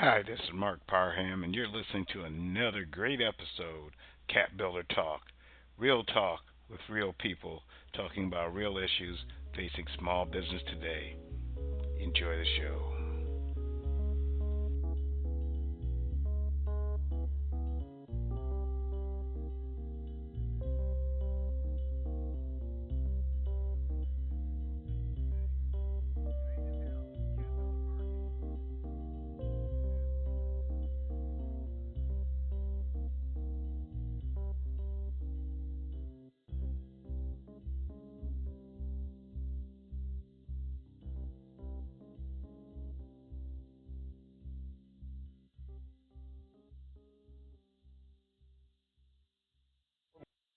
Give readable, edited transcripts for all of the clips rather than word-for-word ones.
Hi, this is Mark Parham, and you're listening to another great episode, Cat Builder Talk. Real talk with real people talking about real issues facing small business today. Enjoy the show.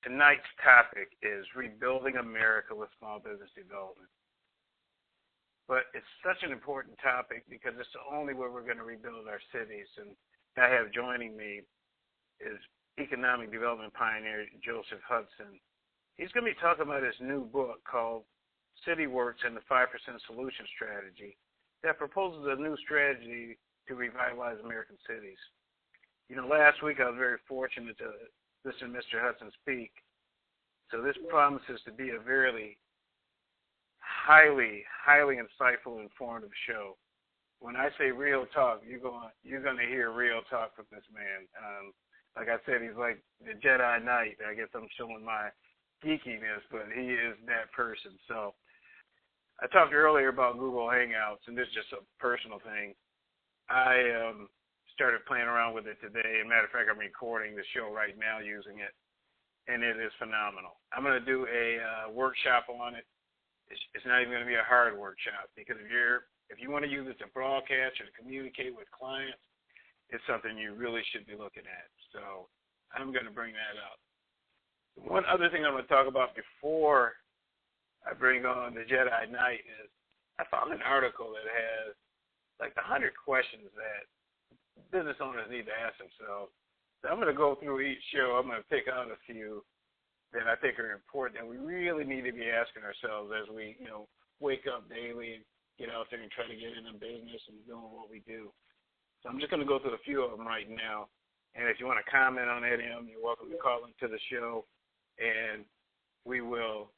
Tonight's topic is rebuilding America with small business development. But it's such an important topic because it's the only way we're going to rebuild our cities. And I have joining me is economic development pioneer Joesph Hudson. He's going to be talking about his new book called CITIworks and the 5% Solution Strategy that proposes a new strategy to revitalize American cities. You know, last week I was very fortunate to listen to Mr. Hudson speak. So this promises to be a very highly insightful, informative show. When I say real talk, you're going to hear real talk from this man. Like I said, he's like the Jedi Knight. I guess I'm showing my geekiness, but he is that person. So I talked earlier about Google Hangouts, and this is just a personal thing. I started playing around with it today. As a matter of fact, I'm recording the show right now using it, and it is phenomenal. I'm going to do a workshop on it. It's not even going to be a hard workshop because if you want to use it to broadcast or to communicate with clients, it's something you really should be looking at. So I'm going to bring that up. One other thing I'm going to talk about before I bring on the Jedi Knight is I found an article that has like 100 questions that business owners need to ask themselves. So I'm going to go through each show. I'm going to pick out a few that I think are important and we really need to be asking ourselves as we, wake up daily and get out there and try to get into business and doing what we do. So I'm just going to go through a few of them right now. And if you want to comment on any of them, you're welcome to call into the show, and we will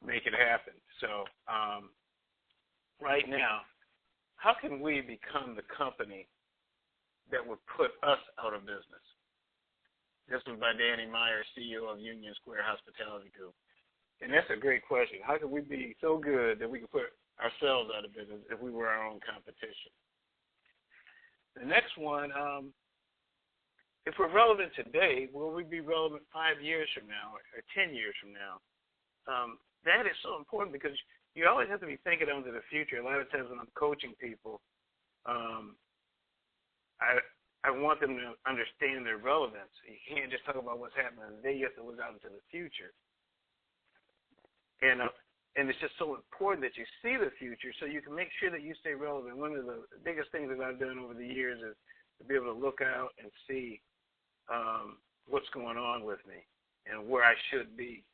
make it happen. So right now, how can we become the company that would put us out of business? This was by Danny Meyer, CEO of Union Square Hospitality Group. And that's a great question. How can we be so good that we can put ourselves out of business if we were our own competition? The next one, if we're relevant today, will we be relevant 5 years from now or 10 years from now? That is so important because you always have to be thinking onto the future. A lot of times when I'm coaching people, I want them to understand their relevance. You can't just talk about what's happening today. You have to look out into the future. And it's just so important that you see the future so you can make sure that you stay relevant. One of the biggest things that I've done over the years is to be able to look out and see what's going on with me and where I should be.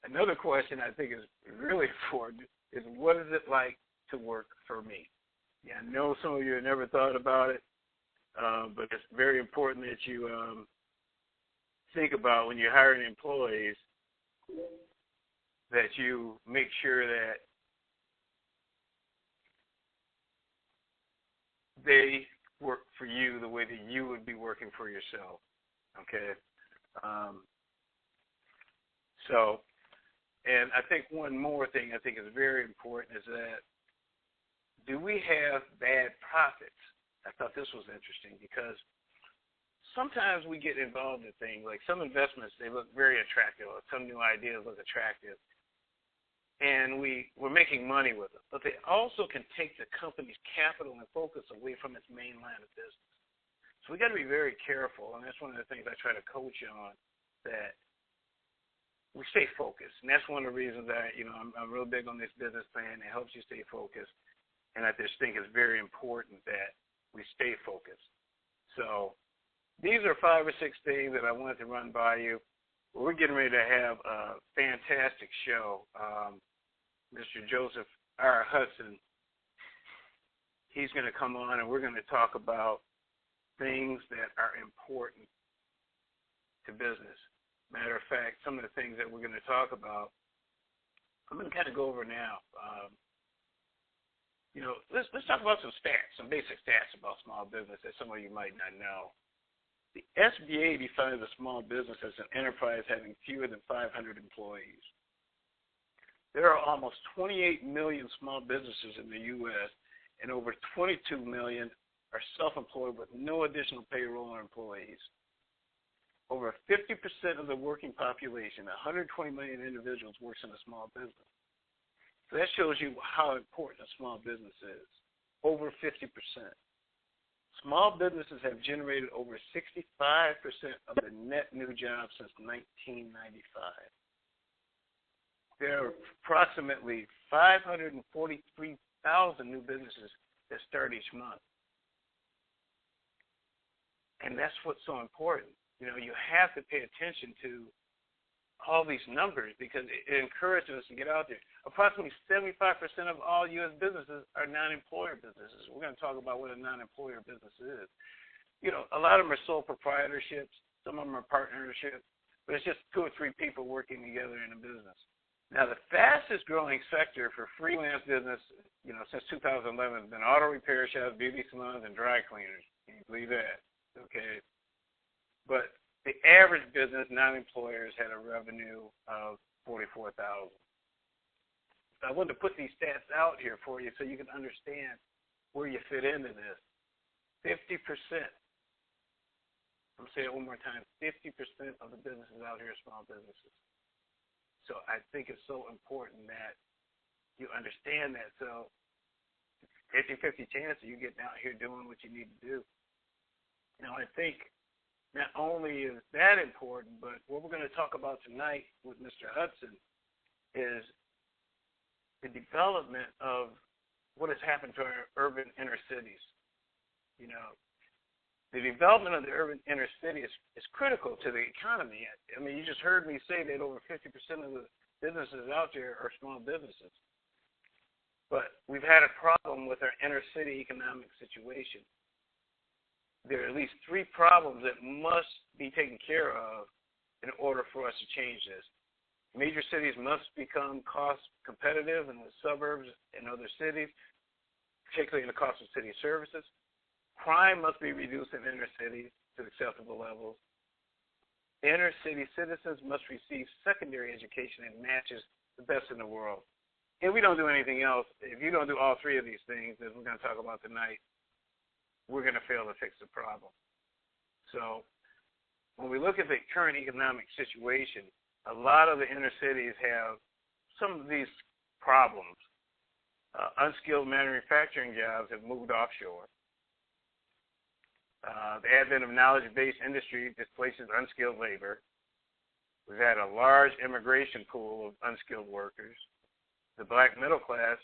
Another question I think is really important is what is it like to work for me? Yeah, I know some of you have never thought about it, but it's very important that you think about when you're hiring employees that you make sure that they work for you the way that you would be working for yourself, okay? And I think one more thing I think is very important is that do we have bad profits? I thought this was interesting because sometimes we get involved in things like some investments, they look very attractive, or some new ideas look attractive, and we're making money with them. But they also can take the company's capital and focus away from its main line of business. So we got to be very careful, and that's one of the things I try to coach you on, that we stay focused. And that's one of the reasons that, I'm real big on this business plan. It helps you stay focused. And I just think it's very important that we stay focused. So these are 5 or 6 things that I wanted to run by you. We're getting ready to have a fantastic show. Mr. Joesph R. Hudson, he's going to come on and we're going to talk about things that are important to business. Matter of fact, some of the things that we're going to talk about, I'm going to kind of go over now. Let's talk about some stats, some basic stats about small business that some of you might not know. The SBA defines a small business as an enterprise having fewer than 500 employees. There are almost 28 million small businesses in the U.S., and over 22 million are self-employed with no additional payroll or employees. Over 50% of the working population, 120 million individuals, works in a small business. So that shows you how important a small business is. Over 50%. Small businesses have generated over 65% of the net new jobs since 1995. There are approximately 543,000 new businesses that start each month. And that's what's so important. You have to pay attention to all these numbers because it encourages us to get out there. Approximately 75% of all U.S. businesses are non-employer businesses. We're going to talk about what a non-employer business is. A lot of them are sole proprietorships. Some of them are partnerships. But it's just 2 or 3 people working together in a business. Now, the fastest growing sector for freelance business, since 2011 has been auto repair shops, beauty salons, and dry cleaners. Can you believe that? Okay. But the average business, non-employers, had a revenue of $44,000. I wanted to put these stats out here for you so you can understand where you fit into this. 50%. I'm going to say it one more time. 50% of the businesses out here are small businesses. So I think it's so important that you understand that. So 50-50 chance of you getting out here doing what you need to do. Now, I think not only is that important, but what we're going to talk about tonight with Mr. Hudson is the development of what has happened to our urban inner cities. The development of the urban inner city is critical to the economy. I mean, you just heard me say that over 50% of the businesses out there are small businesses. But we've had a problem with our inner city economic situation. There are at least 3 problems that must be taken care of in order for us to change this. Major cities must become cost competitive in the suburbs and other cities, particularly in the cost of city services. Crime must be reduced in inner cities to acceptable levels. Inner city citizens must receive secondary education that matches the best in the world. If we don't do anything else, if you don't do all 3 of these things that we're going to talk about tonight, we're going to fail to fix the problem. So when we look at the current economic situation, a lot of the inner cities have some of these problems. Unskilled manufacturing jobs have moved offshore. The advent of knowledge-based industry displaces unskilled labor. We've had a large immigration pool of unskilled workers. The black middle class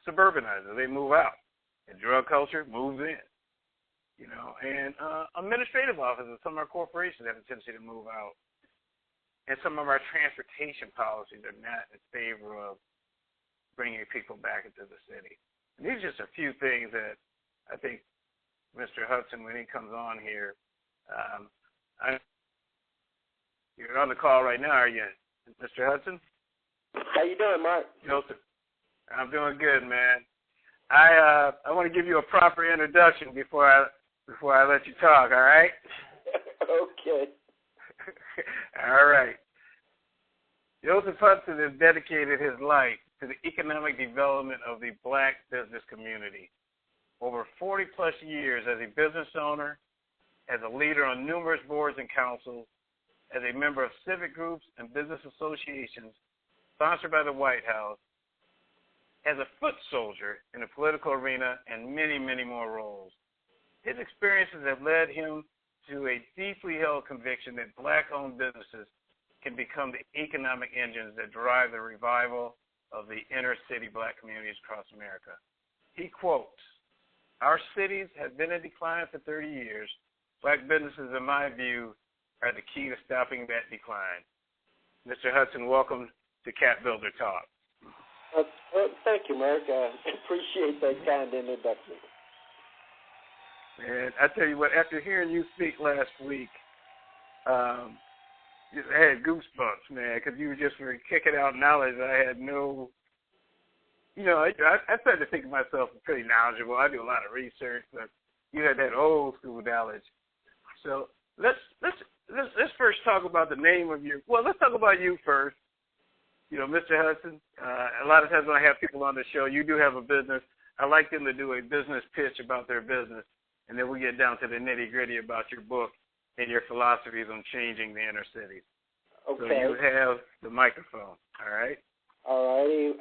suburbanizes. They move out. And drug culture moves in. And administrative offices, some of our corporations have a tendency to move out. And some of our transportation policies are not in favor of bringing people back into the city. And these are just a few things that I think Mr. Hudson, when he comes on here, you're on the call right now, are you, Mr. Hudson? How you doing, Mark? Joseph. I'm doing good, man. I want to give you a proper introduction before I let you talk, all right? Okay. All right. Joesph Hudson has dedicated his life to the economic development of the black business community. Over 40-plus years as a business owner, as a leader on numerous boards and councils, as a member of civic groups and business associations sponsored by the White House, as a foot soldier in the political arena, and many, many more roles. His experiences have led him to a deeply held conviction that black-owned businesses can become the economic engines that drive the revival of the inner-city black communities across America. He quotes, "Our cities have been in decline for 30 years. Black businesses, in my view, are the key to stopping that decline." Mr. Hudson, welcome to Cat Builder Talk. Well, thank you, Mark. I appreciate that kind introduction. And I tell you what, after hearing you speak last week, I had goosebumps, man, because you just were kicking out knowledge I had no. I started to think of myself as pretty knowledgeable. I do a lot of research, but you had that old school knowledge. So let's first talk about the name of your. Well, let's talk about you first. Mr. Hudson. A lot of times when I have people on the show, you do have a business. I like them to do a business pitch about their business, and then we get down to the nitty gritty about your book and your philosophies on changing the inner city. Okay. So you have the microphone. All right. All righty.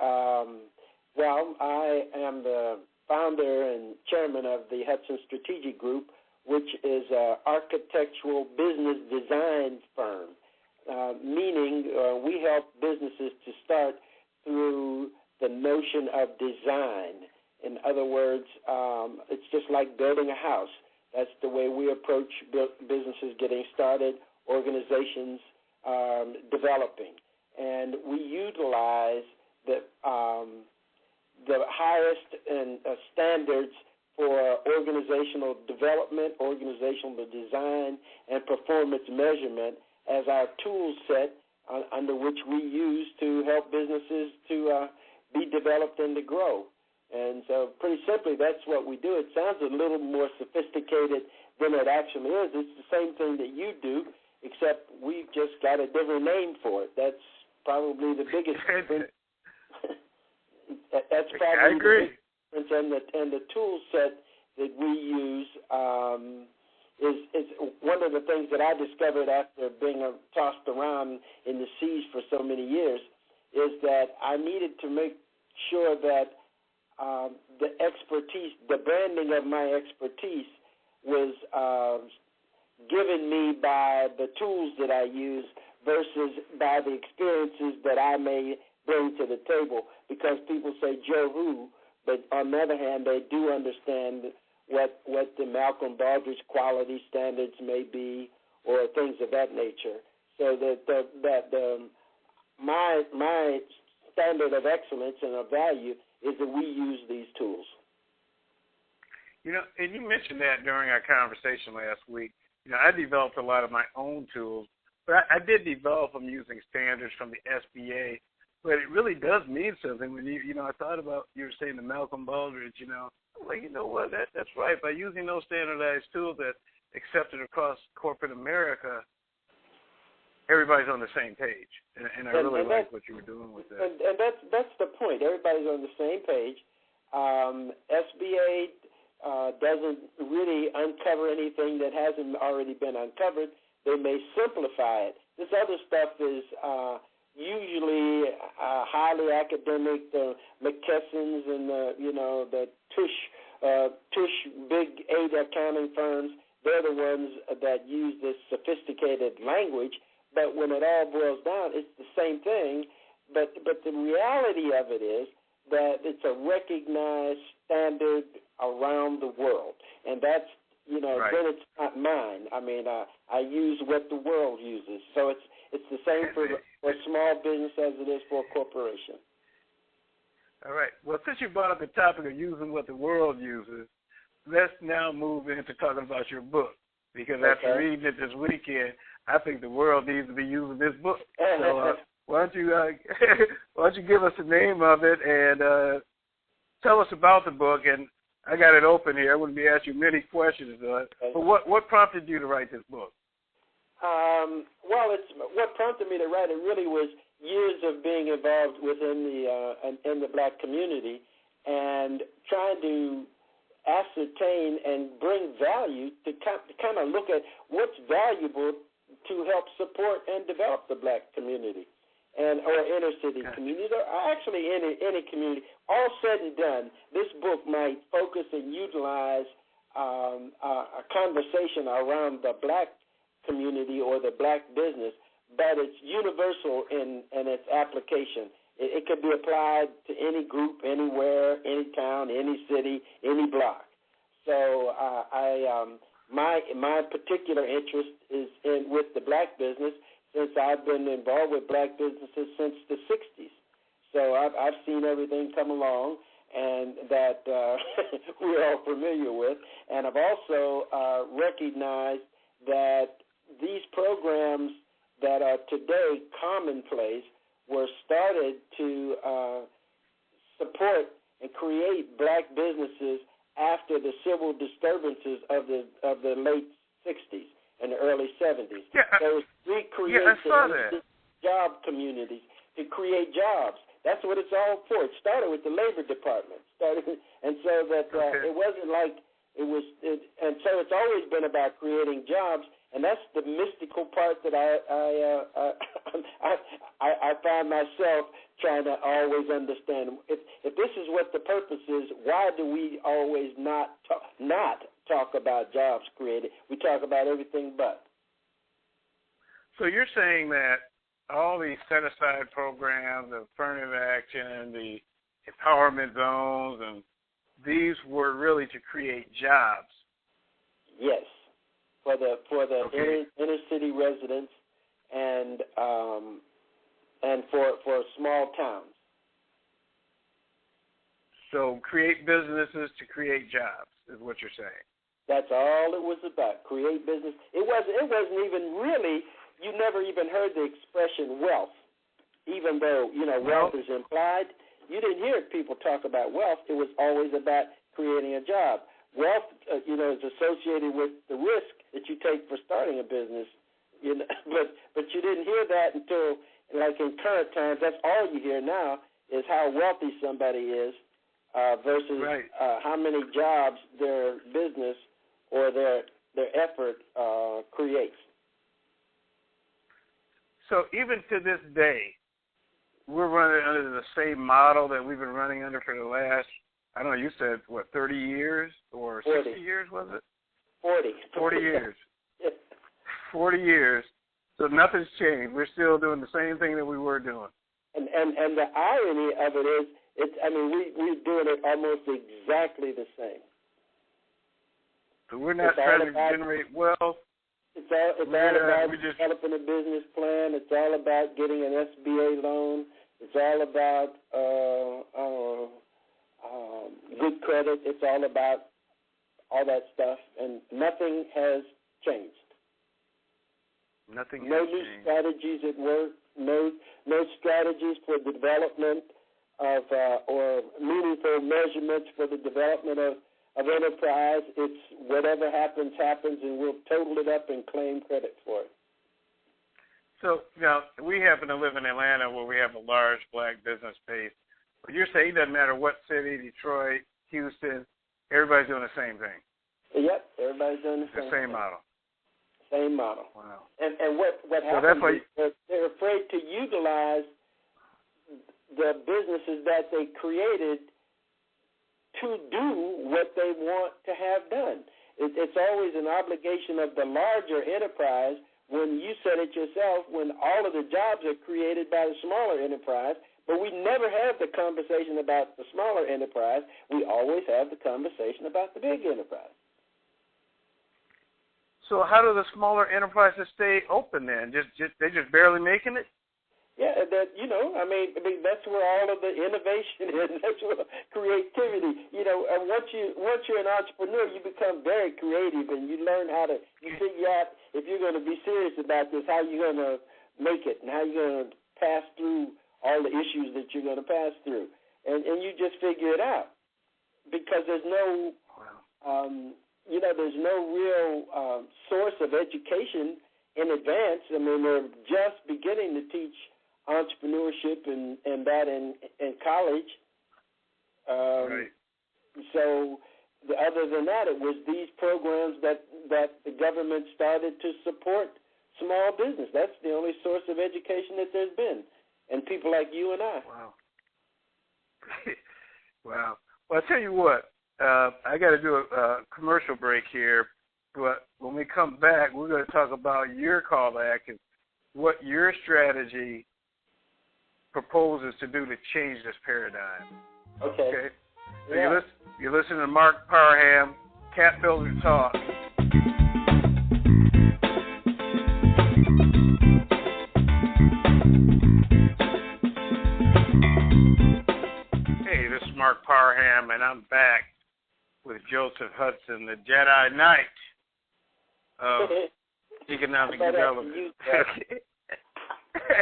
Well, I am the founder and chairman of the Hudson Strategic Group, which is an architectural business design firm, meaning we help businesses to start through the notion of design. In other words, it's just like building a house. That's the way we approach businesses getting started, organizations developing. And we utilize the highest standards for organizational development, organizational design, and performance measurement as our tool set under which we use to help businesses to be developed and to grow. And so pretty simply, that's what we do. It sounds a little more sophisticated than it actually is. It's the same thing that you do, except we've just got a different name for it. That's probably the biggest difference. That's probably I agree. The difference. And the tool set that we use is one of the things that I discovered after being tossed around in the seas for so many years, is that I needed to make sure that the expertise, the branding of my expertise was given me by the tools that I use versus by the experiences that I may bring to the table. Because people say, Joe who, but on the other hand, they do understand what the Malcolm Baldrige quality standards may be or things of that nature. So that my standard of excellence and of value is that we use these tools. And you mentioned that during our conversation last week. I developed a lot of my own tools, but I did develop them using standards from the SBA. But it really does mean something when I thought about, you were saying the Malcolm Baldrige, I'm like, you know what, that's right. By using those standardized tools that accepted across corporate America, everybody's on the same page. And I really like what you were doing with that. And that's the point. Everybody's on the same page. SBA doesn't really uncover anything that hasn't already been uncovered. They may simplify it. This other stuff is usually highly academic. The McKessons and the Tush Big 8 accounting firms, they're the ones that use this sophisticated language. But when it all boils down, it's the same thing. But the reality of it is that it's a recognized standard around the world, and that's right. Then it's not mine. I mean, I use what the world uses, so it's the same for a small business as it is for a corporation. All right. Well, since you brought up the topic of using what the world uses, let's now move into talking about your book. Because after reading it this weekend, I think the world needs to be using this book. So why don't you give us the name of it and tell us about the book? And I got it open here. I wouldn't be asking you many questions, but what prompted you to write this book? Well, what prompted me to write it really was years of being involved within in the black community and trying to ascertain and bring value to kind of look at what's valuable to help support and develop the black community or inner city community, or actually any community. All said and done, this book might focus and utilize a conversation around the black community or the black business, but it's universal in its application. It could be applied to any group, anywhere, any town, any city, any block. So my particular interest is with the black business, since I've been involved with black businesses since the 60s. So I've seen everything come along, and that we're all familiar with. And I've also recognized that these programs that are today commonplace were started to support and create black businesses after the civil disturbances of the late 60s and the early 70s. Yeah, so recreate the job communities to create jobs. That's what it's all for. It started with the Labor Department. And so that it wasn't like it was, and so it's always been about creating jobs. And that's the mystical part that I find myself trying to always understand. If this is what the purpose is, why do we always not talk about jobs created? We talk about everything but. So you're saying that all these set-aside programs, the affirmative action, the empowerment zones, and these were really to create jobs. Yes. For the inner city residents and for small towns. So create businesses to create jobs is what you're saying. That's all it was about. Create business. It wasn't even really. You never even heard the expression wealth, even though wealth is implied. You didn't hear people talk about wealth. It was always about creating a job. Wealth, is associated with the risk that you take for starting a business, but you didn't hear that until, like in current times, that's all you hear now is how wealthy somebody is versus how many jobs their business or their effort creates. So even to this day, we're running under the same model that we've been running under for the last, I don't know, you said, 30 years or 40. 60 years, was it? 40 years. 40 years. So nothing's changed. We're still doing the same thing that we were doing. And the irony of it is, we're doing it almost exactly the same. So we're not trying to generate wealth. It's all about developing a business plan. It's all about getting an SBA loan. It's all about good credit. It's all about all that stuff, and nothing has changed. Nothing has no new changed. Strategies at work. No strategies for the development of or meaningful measurements for the development of enterprise. It's whatever happens, and we'll total it up and claim credit for it. So, we happen to live in Atlanta where we have a large black business base. But you're saying it doesn't matter what city, Detroit, Houston, everybody's doing the same thing. Yep, everybody's doing the same model. Same model. Wow. And what happens is they're afraid to utilize the businesses that they created to do what they want to have done. It's always an obligation of the larger enterprise. When you said it yourself, when all of the jobs are created by the smaller enterprise, but we never have the conversation about the smaller enterprise. We always have the conversation about the big enterprise. So how do the smaller enterprises stay open then? They're just barely making it? Yeah, that's where all of the innovation is. That's where creativity. And once you're an entrepreneur, you become very creative, and you learn how to. You figure out if you're going to be serious about this, how you're going to make it, and how you're going to pass through all the issues that you're going to pass through, and you just figure it out because there's no, there's no real source of education in advance. They're just beginning to teach entrepreneurship and that in college. Right. So other than that, it was these programs that the government started to support small business. That's the only source of education that there's been. And people like you and I. Wow. Wow. Well, I'll tell you what, I got to do a commercial break here, but when we come back, we're going to talk about your call to action, what your strategy proposes to do to change this paradigm. Okay. So you're listening to Mark Parham, Cat Builder Talk. Mark Parham. Parham, and I'm back with Joesph Hudson, the Jedi Knight of economic development.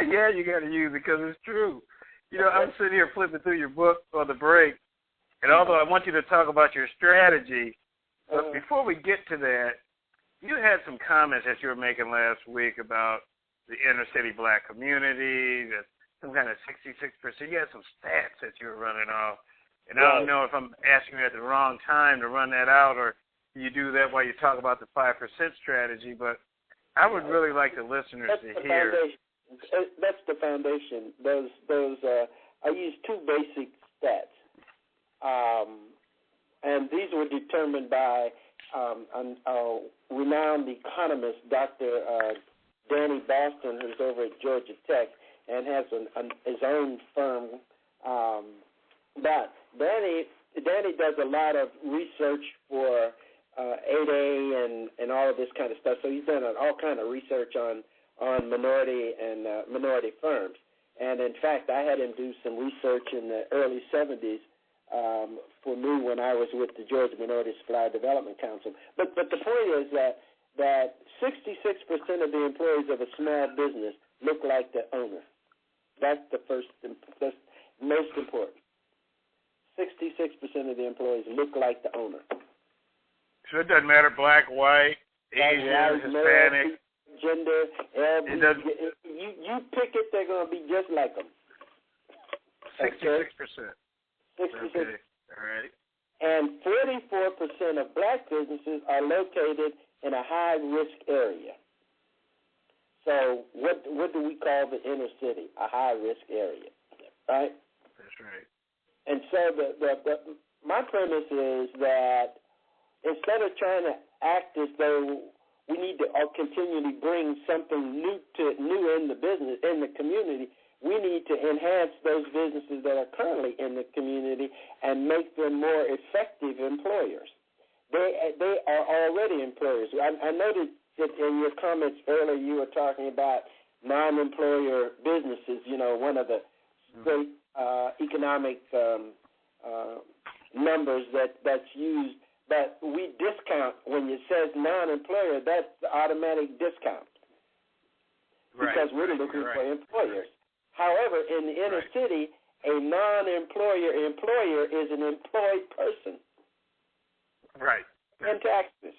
Yeah, you got to use it because it's true. You know, I'm sitting here flipping through your book for the break, and although I want you to talk about your strategy, but before we get to that, you had some comments that you were making last week about the inner city black community, that some kind of 66%. You had some stats that you were running off, and I don't know if I'm asking you at the wrong time to run that out, or you do that while you talk about the 5% strategy, but I would really like the listeners to hear. That's the foundation. Those I use two basic stats, and these were determined by a renowned economist, Dr. Danny Boston, who's over at Georgia Tech and has his own firm. But Danny does a lot of research for 8A and all of this kind of stuff. So he's done all kind of research on minority and minority firms. And in fact, I had him do some research in the early 70s for me when I was with the Georgia Minority Supply Development Council. But the point is that 66% of the employees of a small business look like the owner. That's that's most important. 66% of the employees look like the owner. So it doesn't matter black, white, Asian, Hispanic, gender, you pick it, they're going to be just like them. 66%. 66%. Okay. All right. And 44% of black businesses are located in a high-risk area. So what do we call the inner city? A high-risk area, right? That's right. And so my premise is that instead of trying to act as though we need to continually bring something new in the business, in the community, we need to enhance those businesses that are currently in the community and make them more effective employers. They are already employers. I noticed that in your comments earlier you were talking about non-employer businesses, one of the great economic numbers that's used. But we discount, when it says non-employer, that's the automatic discount. Because we're looking for employers. However, in the inner city, a non-employer is an employed person. Right. And taxes.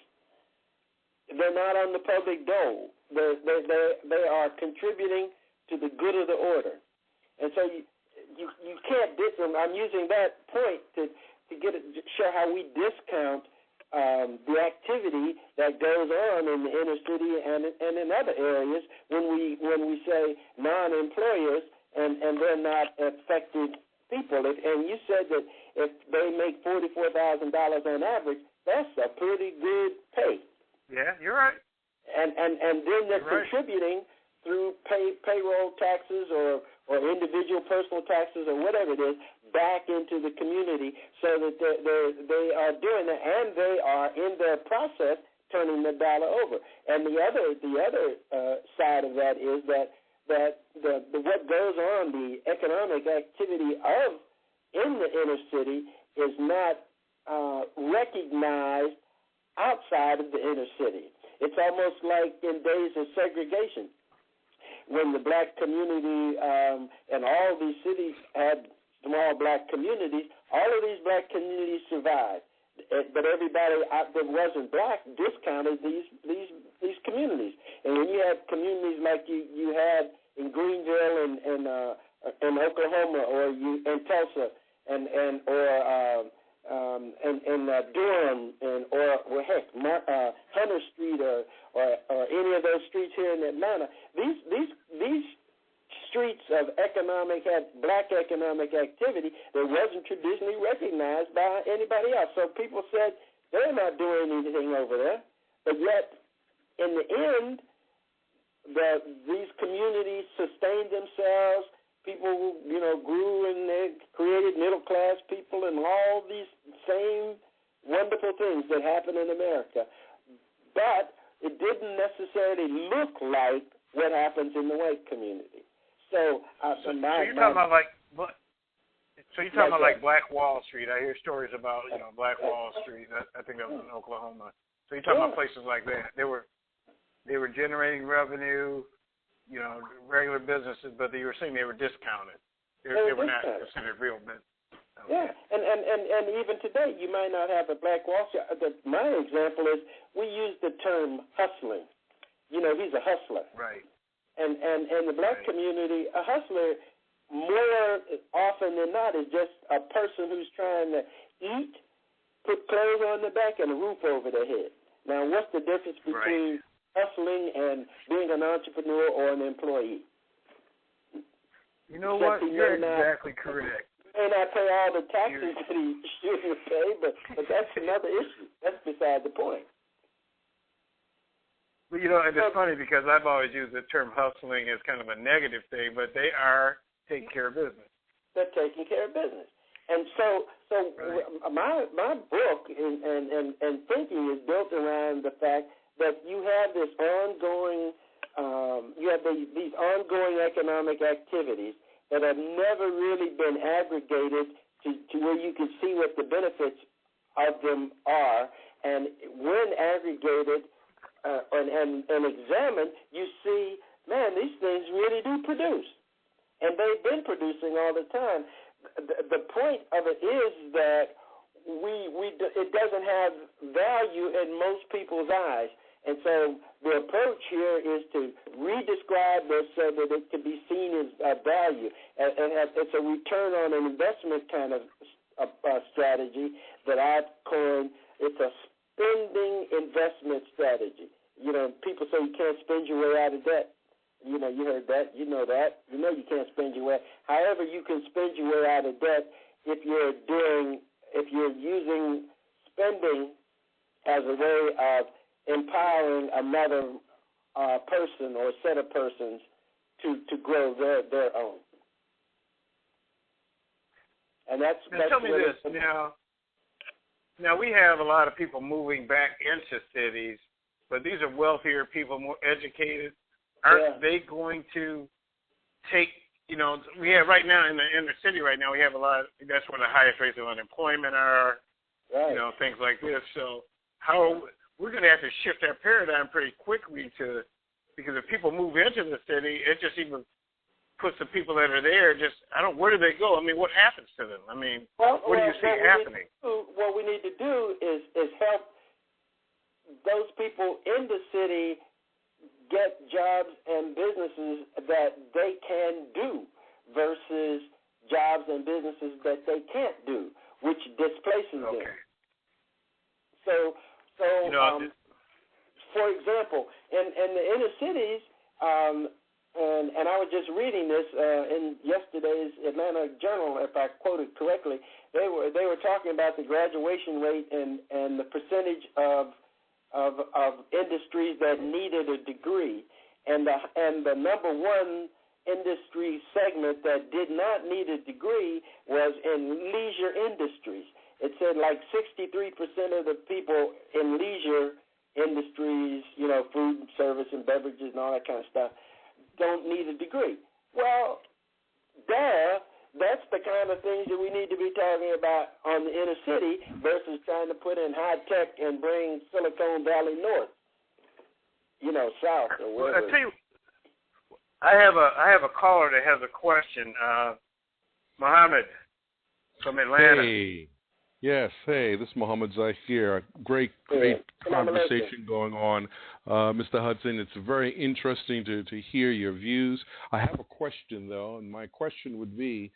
They're not on the public dole. They are contributing to the good of the order. And so you can't discount. I'm using that point to show how we discount the activity that goes on in the inner city and in other areas when we say non-employers and they're not effective people. And you said that if they make $44,000 on average, that's a pretty good pay. Yeah, you're right. And then they're contributing through payroll taxes or individual personal taxes or whatever it is back into the community, so that they are doing that, and they are in their process turning the dollar over. And the other side of that is that what goes on, the economic activity in the inner city is not recognized outside of the inner city. It's almost like in days of segregation, when the black community and all these cities had small black communities. All of these black communities survived, but everybody that wasn't black discounted these communities. And when you have communities like you had in Greenville and in Oklahoma, or in Tulsa, and Durham, or Hunter Street, or any of those streets here in Atlanta, these streets of black economic activity that wasn't traditionally recognized by anybody else. So people said they're not doing anything over there, but yet in the end, these communities sustained themselves. People, grew and they created middle-class people and all these same wonderful things that happen in America. But it didn't necessarily look like what happens in the white community. So you're talking about like what? So you're talking about like Black Wall Street. I hear stories about, Black Wall Street. I think that was in Oklahoma. So you're talking about places like that. They were generating revenue, regular businesses, but you were saying they were discounted. They were not considered real business. Okay. Yeah, and even today, you might not have a Black Wall Street. My example is we use the term hustling. He's a hustler. Right. And in the black community, a hustler more often than not is just a person who's trying to eat, put clothes on their back, and a roof over their head. Now, what's the difference between hustling and being an entrepreneur or an employee? You know what? You're exactly correct. He may not pay all the taxes that he should pay, but that's another issue. That's beside the point. Well, and it's funny because I've always used the term hustling as kind of a negative thing, but they are taking care of business. They're taking care of business. And so my book and thinking is built around the fact that you have this ongoing, these ongoing economic activities that have never really been aggregated to where you can see what the benefits of them are. And when aggregated and examined, you see, man, these things really do produce. And they've been producing all the time. The point of it is that it doesn't have value in most people's eyes. And so the approach here is to redescribe this so that it can be seen as value. And it's a return on an investment kind of strategy that I've coined. It's a spending investment strategy. People say you can't spend your way out of debt. You heard that. You know that. You can't spend your way. However, you can spend your way out of debt if you're using spending as a way of empowering another person or set of persons to grow their own. And that's tell me this. Now we have a lot of people moving back into cities, but these are wealthier people, more educated. Aren't they going to take, we have right now in the inner city right now, we have a lot, that's where the highest rates of unemployment are, things like this. So we're going to have to shift our paradigm pretty quickly because if people move into the city, it just even puts the people that are there where do they go? I mean, what happens to them? I mean, what do you see happening? What we need to do is help those people in the city get jobs and businesses that they can do versus jobs and businesses that they can't do, which displaces them. So for example, in the inner cities, and I was just reading this in yesterday's Atlanta Journal, if I quoted correctly, they were talking about the graduation rate and the percentage of industries that needed a degree, and the number one industry segment that did not need a degree was in leisure industries. It said like 63% of the people in leisure industries, food and service and beverages and all that kind of stuff, don't need a degree. Well, that's the kind of things that we need to be talking about on the inner city versus trying to put in high tech and bring Silicon Valley north, south or wherever. Well, I tell you, I have a caller that has a question. Muhammad from Atlanta. Hey. Yes, hey, this is Muhammad Zahir. Great conversation going on, Mr. Hudson. It's very interesting to hear your views. I have a question, though, and my question would be,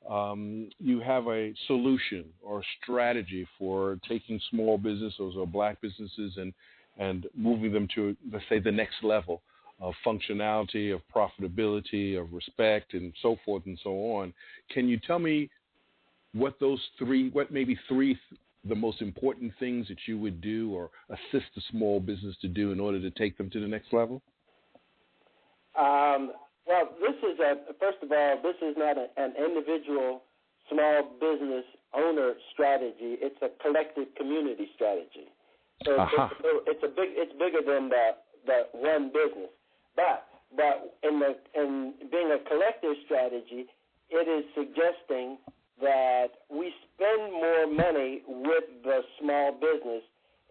you have a solution or strategy for taking small businesses or black businesses and moving them to, let's say, the next level of functionality, of profitability, of respect, and so forth and so on. Can you tell me what maybe three the most important things that you would do or assist a small business to do in order to take them to the next level? Well, first of all, this is not an individual small business owner strategy. It's a collective community strategy. So it's bigger than the one business. But in being a collective strategy, it is suggesting that we spend more money with the small business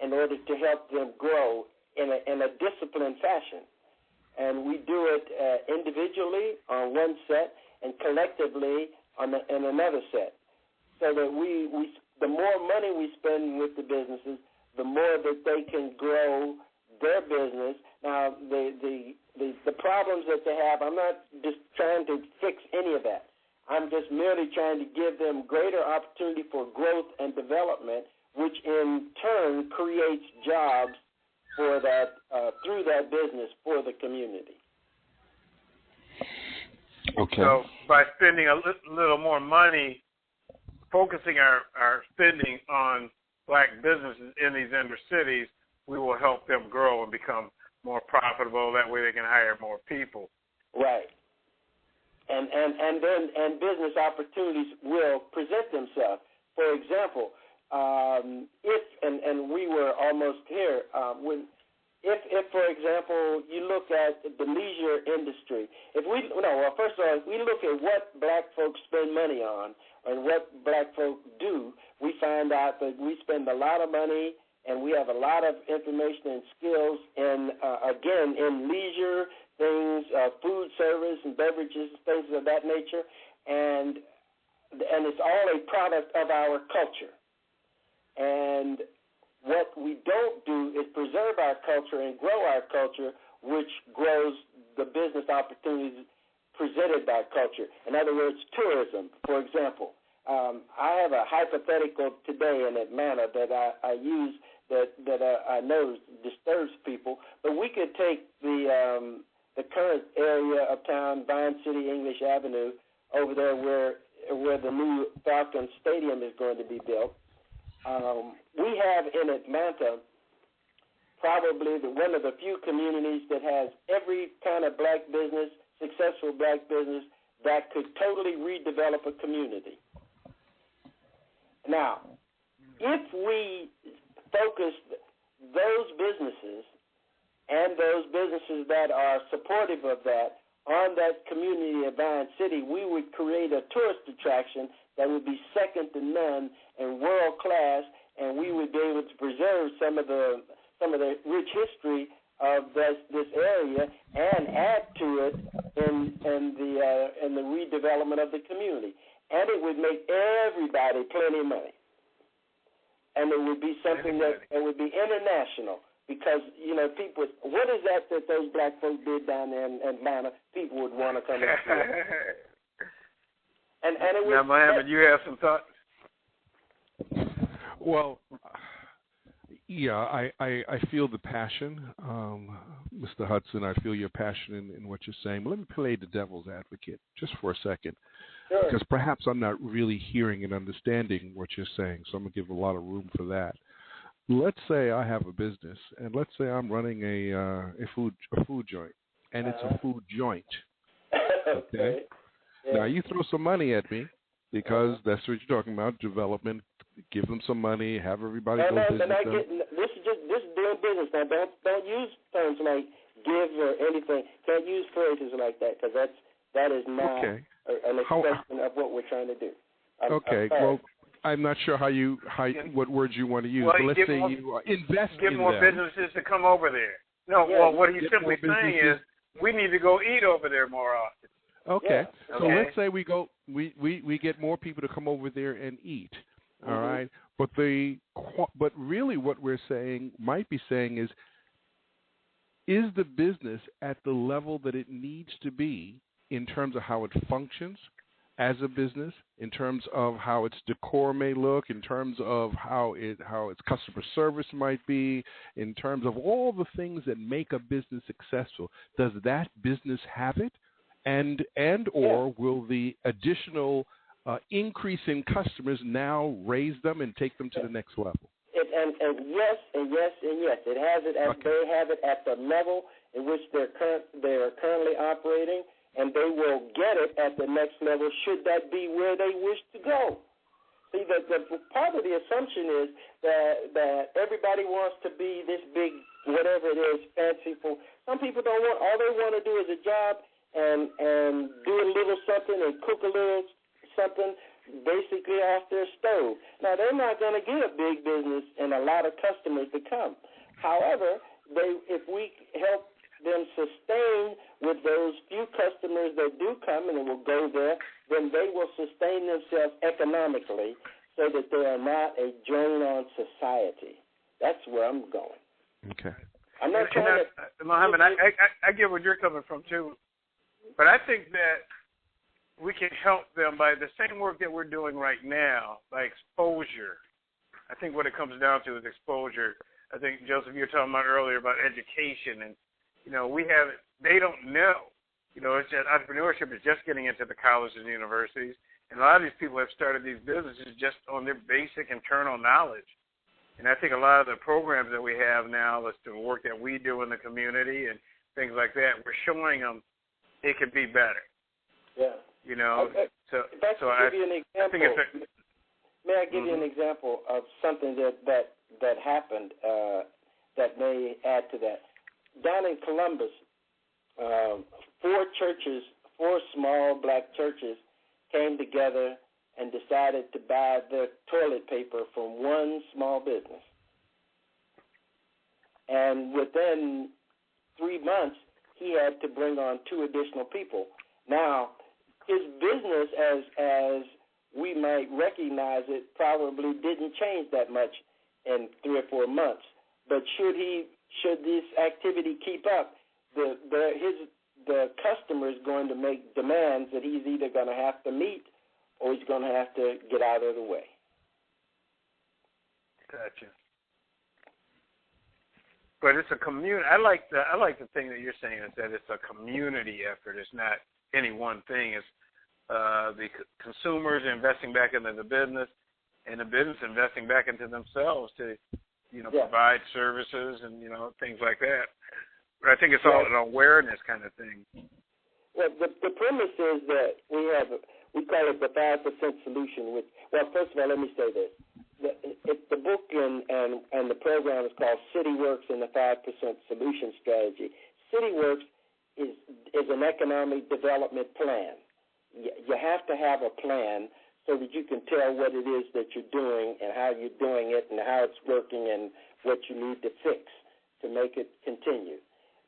in order to help them grow in a disciplined fashion. And we do it individually on one set and collectively in another set. So that the more money we spend with the businesses, the more that they can grow their business. Now, the problems that they have, I'm not just trying to fix any of that. I'm just merely trying to give them greater opportunity for growth and development, which in turn creates jobs for that through that business for the community. Okay. So by spending a little more money, focusing our spending on black businesses in these inner cities, we will help them grow and become more profitable. That way they can hire more people. Right. And then business opportunities will present themselves. For example, if we were almost here, if for example you look at the leisure industry, first of all, if we look at what black folks spend money on and what black folk do, we find out that we spend a lot of money and we have a lot of information and skills in leisure things, food service and beverages, things of that nature, and it's all a product of our culture. And what we don't do is preserve our culture and grow our culture, which grows the business opportunities presented by culture. In other words, tourism, for example. I have a hypothetical today in Atlanta that I use that I know disturbs people, but we could take the current area of town, Vine City, English Avenue, over there where the new Falcon Stadium is going to be built. We have in Atlanta probably one of the few communities that has every kind of black business, successful black business, that could totally redevelop a community. Now, if we focus those businesses and those businesses that are supportive of that on that community of Vine City, we would create a tourist attraction that would be second to none and world class, and we would be able to preserve some of the rich history of this area and add to it in the redevelopment of the community. And it would make everybody plenty of money. And it would be something that would be international. Because, people, what is that those black folks did down there in Atlanta? People would want to come and see it. And it now, Mohammed, you have some thoughts? Well, yeah, I feel the passion. Mr. Hudson, I feel your passion in what you're saying. But let me play the devil's advocate just for a second. Sure. Because perhaps I'm not really hearing and understanding what you're saying, so I'm going to give a lot of room for that. Let's say I have a business, and let's say I'm running a food joint, and it's a food joint. Okay? Yeah. Now, you throw some money at me, because that's what you're talking about, development. Give them some money, have everybody go visit them. This is doing business. Now, don't use terms like give or anything. Can't use phrases like that, because that is not an expression of what we're trying to do. Well, I'm not sure what words you want to use, but let's say you invest in them. Give more businesses to come over there. No, what he's simply saying is we need to go eat over there more often. Okay. Yeah. So let's say we get more people to come over there and eat. All right. But really what we're saying is the business at the level that it needs to be in terms of how it functions as a business, in terms of how its decor may look, in terms of how its customer service might be, in terms of all the things that make a business successful? Does that business have it? Or will the additional increase in customers now raise them and take them to the next level? And yes. It has it. They have it at the level in which they are currently operating, and they will get it at the next level should that be where they wish to go. See, the part of the assumption is that everybody wants to be this big, whatever it is, fanciful. Some people don't want. All they want to do is a job and do a little something and cook a little something basically off their stove. Now, they're not going to get a big business and a lot of customers to come. However, if we help them sustain with those few customers that do come and will go there, then they will sustain themselves economically so that they are not a drain on society. That's where I'm going. Okay. I'm not trying to... Muhammad, I get where you're coming from, too. But I think that we can help them by the same work that we're doing right now, by exposure. I think what it comes down to is exposure. I think, Joesph, you were talking about earlier about education. And, they don't know. It's just entrepreneurship is just getting into the colleges and universities. And a lot of these people have started these businesses just on their basic internal knowledge. And I think a lot of the programs that we have now, the work that we do in the community and things like that, we're showing them it could be better. Yeah. Okay. I give you an example. I think it's may I give you an example of something that happened that may add to that? Down in Columbus, 4 small black churches came together and decided to buy their toilet paper from one small business. And within 3 months, he had to bring on 2 additional people. Now, his business, as we might recognize it, probably didn't change that much in 3 or 4 months. But should this activity keep up, the customer is going to make demands that he's either going to have to meet or he's going to have to get out of the way. Gotcha. But it's a community. I like the thing that you're saying is that it's a community effort. It's not any one thing. It's the consumers investing back into the business, and the business investing back into themselves to, provide services and things like that. But I think it's all an awareness kind of thing. Well, the premise is that we call it the 5% solution. First of all, let me say this. The book and the program is called CITIworks and the 5% Solution Strategy. CITIworks is an economic development plan. You have to have a plan so that you can tell what it is that you're doing and how you're doing it and how it's working and what you need to fix to make it continue.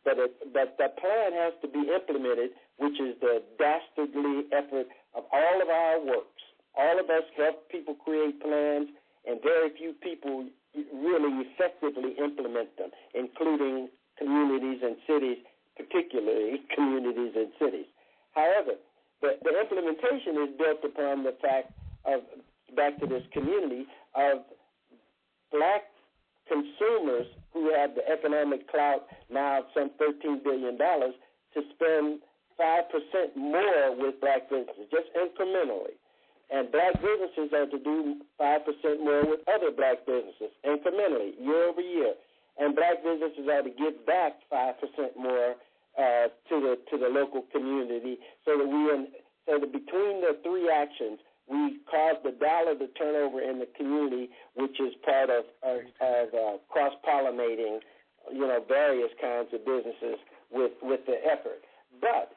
But that plan has to be implemented, which is the dastardly effort of all of our works. All of us help people create plans, and very few people really effectively implement them, including communities and cities, particularly communities and cities. However, the implementation is built upon the fact of, back to this community, of black consumers who have the economic clout now of some $13 billion to spend 5% more with black businesses, just incrementally. And black businesses are to do 5% more with other black businesses, incrementally, year over year. And black businesses are to give back 5% more to the local community, so that between the 3 actions, we cause the dollar to turn over in the community, which is part of cross-pollinating, various kinds of businesses with the effort. But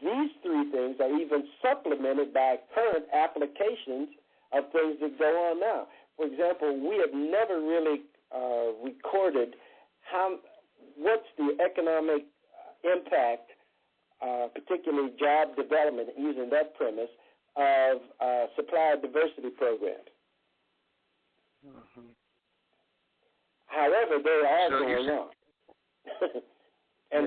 these 3 things are even supplemented by current applications of things that go on now. For example, we have never really recorded what's the economic impact, particularly job development, using that premise, of supplier diversity programs. Mm-hmm. However, they are going on. and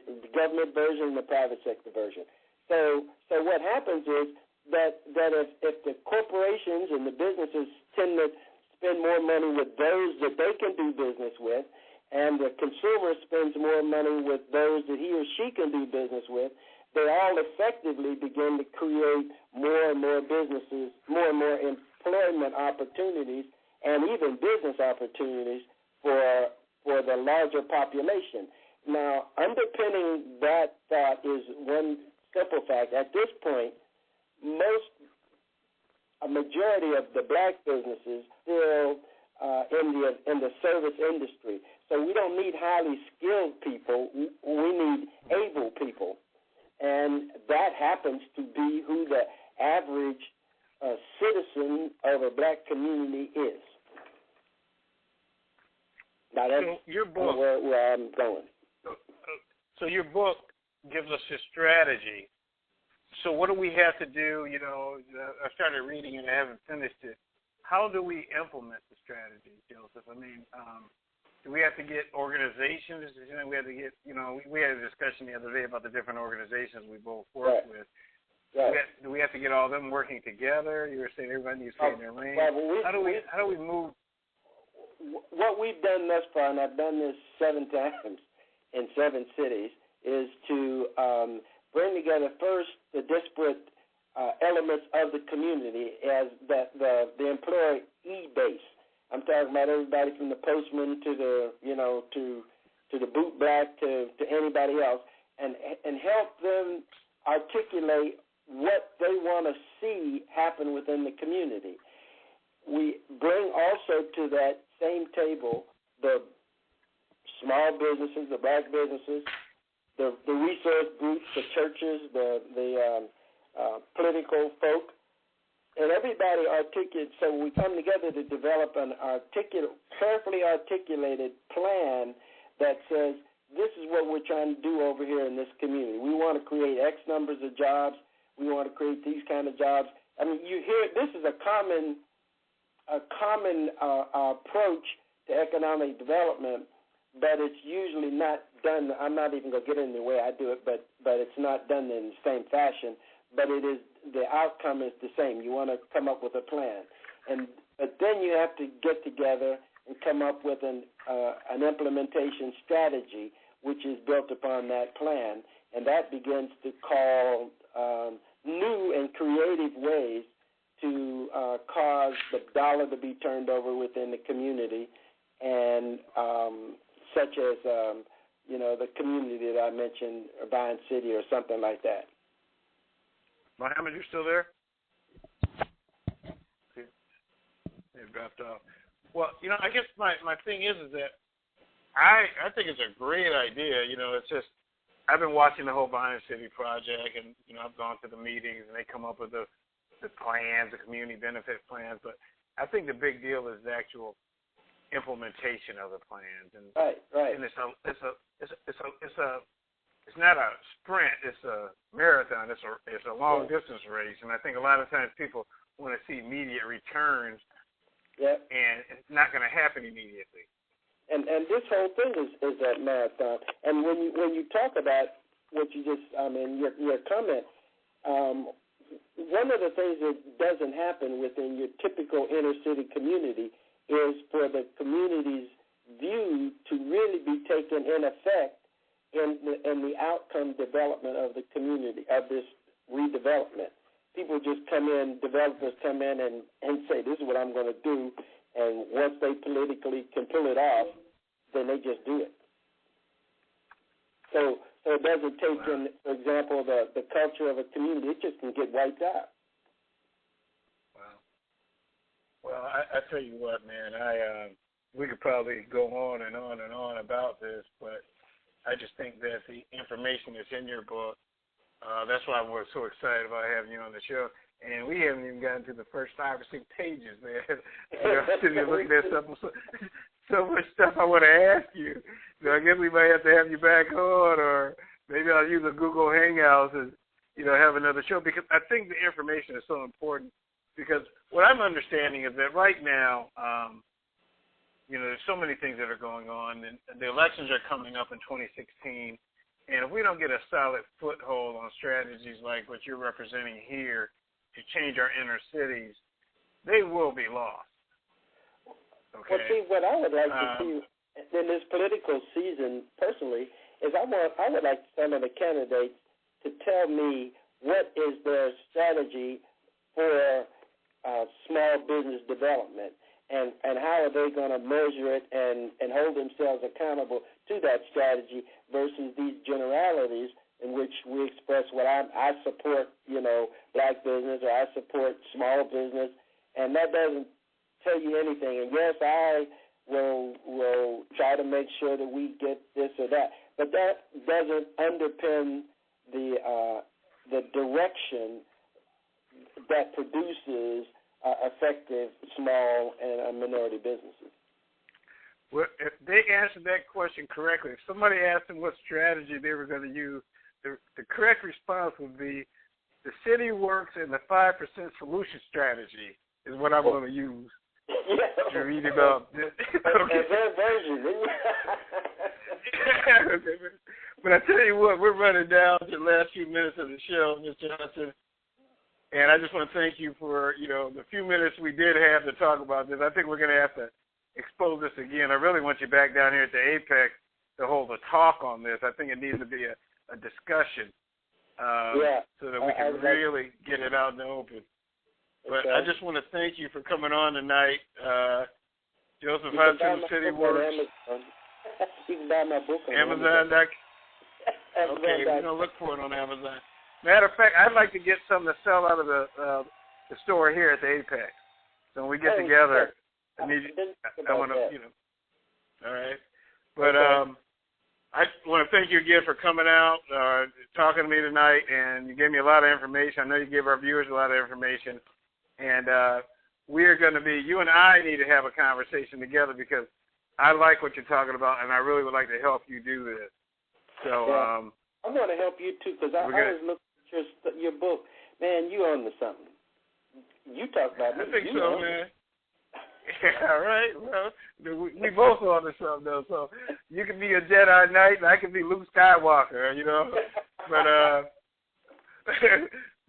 the government version and the private sector version. So what happens is that if the corporations and the businesses tend to spend more money with those that they can do business with, and the consumer spends more money with those that he or she can do business with, they all effectively begin to create more and more businesses, more and more employment opportunities, and even business opportunities for the larger population. Now, underpinning that thought is one simple fact. At this point, a majority of the black businesses still in the service industry. So we don't need highly skilled people. We need able people. And that happens to be who the average citizen of a black community is. Now that's so your book, where I'm going. So your book gives us a strategy. So what do we have to do? You know, I started reading it. I haven't finished it. How do we implement the strategy, Joesph? I mean, do we have to get organizations? You know, we have to get. You know, we had a discussion the other day about the different organizations we both work with. Right. Do we have to get all of them working together? You were saying everybody needs to stay in their lane. Well, How do we move? What we've done thus far, and I've done this 7 times in 7 cities, is to bring together first the disparate elements of the community as the employee base. I'm talking about everybody from the postman to the to the boot black to anybody else, and help them articulate what they want to see happen within the community. We bring also to that same table the small businesses, the black businesses, the resource groups, the churches, the political folk, and everybody articulate. So we come together to develop an carefully articulated plan that says this is what we're trying to do over here in this community. We want to create X numbers of jobs. We want to create these kind of jobs. I mean, you hear this is a common approach to economic development, but it's usually not done. I'm not even going to get in the way I do it, but it's not done in the same fashion. But it is, the outcome is the same. You want to come up with a plan, but then you have to get together and come up with an implementation strategy, which is built upon that plan, and that begins to call new and creative ways to cause the dollar to be turned over within the community, and such as the community that I mentioned, Vine City or something like that. Mohammed, you still there? It dropped off. Well, I guess my thing is that I think it's a great idea. It's just I've been watching the whole Vine City project, and I've gone to the meetings, and they come up with the plans, the community benefit plans. But I think the big deal is the actual implementation of the plans. And right. And it's not a sprint; it's a marathon. It's a long distance race, and I think a lot of times people want to see immediate returns. Yep. And it's not going to happen immediately. And this whole thing is that marathon. And when you talk about what you just, your comment, one of the things that doesn't happen within your typical inner city community is for the community's view to really be taken in effect in the outcome development of the community, of this redevelopment. People just developers come in and say, this is what I'm going to do, and once they politically can pull it off, then they just do it. So it doesn't take in, for example, the culture of a community. It just can get wiped out. Wow. Well, I tell you what, man, we could probably go on and on and on about this, but I just think that the information that's in your book, that's why we're so excited about having you on the show. And we haven't even gotten to the first 5 or 6 pages, man. I'm sitting here looking at so much stuff I want to ask you. So I guess we might have to have you back on, or maybe I'll use a Google Hangouts and, have another show, because I think the information is so important. Because what I'm understanding is that right now, there's so many things that are going on, and the elections are coming up in 2016. And if we don't get a solid foothold on strategies like what you're representing here to change our inner cities, they will be lost. Okay? Well, see, what I would like to see in this political season, personally, is I would like some of the candidates to tell me what is their strategy for small business development, and how are they going to measure it and hold themselves accountable to that strategy versus these generalities in which we express what I support, black business, or I support small business, and that doesn't tell you anything. And yes, I will try to make sure that we get this or that, but that doesn't underpin the direction that produces effective small and minority businesses? Well, if they answered that question correctly, if somebody asked them what strategy they were going to use, the correct response would be the CITIworks and the 5% solution strategy is what I'm going to use to read about this. Okay. Their version. Okay. But I tell you what, we're running down to the last few minutes of the show, Mr. Hudson. And I just want to thank you for, the few minutes we did have to talk about this. I think we're going to have to expose this again. I really want you back down here at the Apex to hold a talk on this. I think it needs to be a discussion so that we can really get it out in the open. But I just want to thank you for coming on tonight. Joesph Hudson, CITIworks. You can buy my book on Amazon. Okay, we're going to look for it on Amazon. Matter of fact, I'd like to get some to sell out of the store here at the Apex. So when we get together, I want to, all right. But I want to thank you again for coming out, talking to me tonight, and you gave me a lot of information. I know you gave our viewers a lot of information. And we're going to be, you and I need to have a conversation together because I like what you're talking about, and I really would like to help you do this. So I want to help you, too, because I always look at your book. Man, you on to something. You talk about me. I think so, man. Yeah, all right. Well, we both on to something, though. So you can be a Jedi Knight, and I can be Luke Skywalker,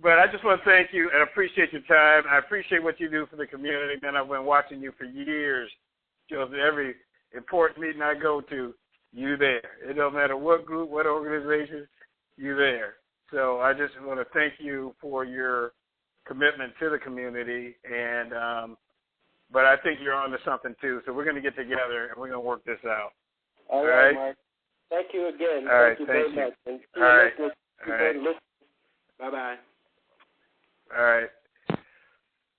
But I just want to thank you and appreciate your time. I appreciate what you do for the community, man. I've been watching you for years. Joseph, every important meeting I go to, you there. It don't matter what group, what organization, you there. So I just want to thank you for your commitment to the community. And but I think you're on to something, too. So we're going to get together, and we're going to work this out. All right, Mark. Thank you again. All right, thank you very much. And all right. Bye-bye. All right.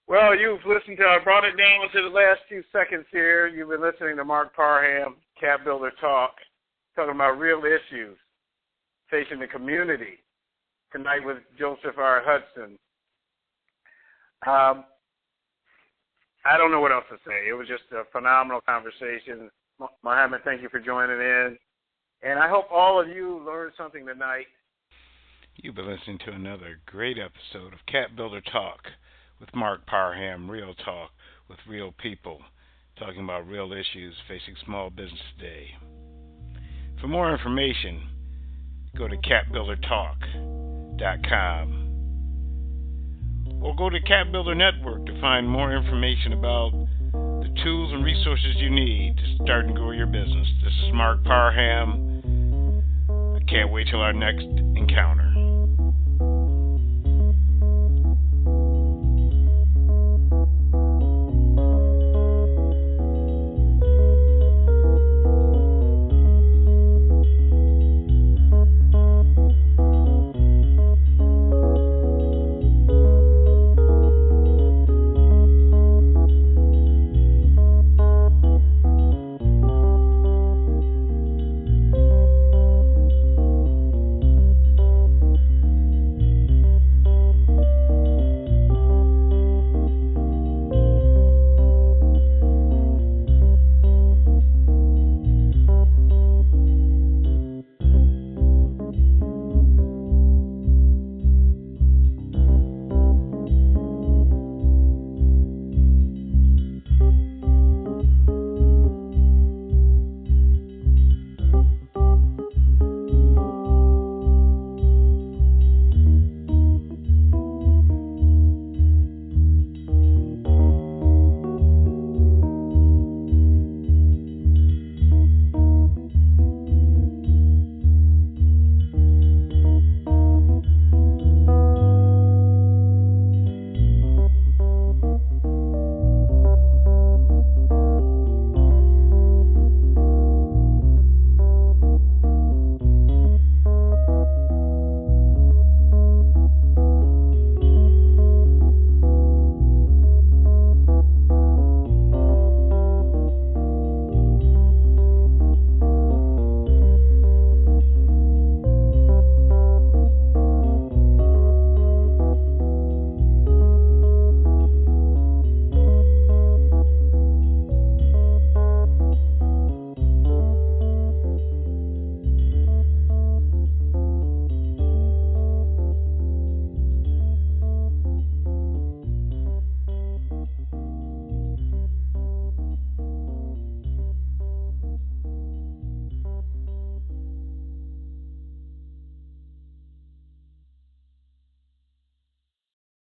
Well, you've listened to, I brought it down to the last few seconds here. You've been listening to Mark Parham, Cap Builder Talk, talking about real issues facing the community tonight with Joesph R. Hudson. I don't know what else to say. It was just a phenomenal conversation. Mohammed, thank you for joining in. And I hope all of you learned something tonight. You've been listening to another great episode of Cap Builder Talk with Mark Parham, real talk with real people, talking about real issues facing small business today. For more information, go to capbuildertalk.com or go to Cap Builder Network to find more information about the tools and resources you need to start and grow your business. This is Mark Parham. I can't wait till our next encounter.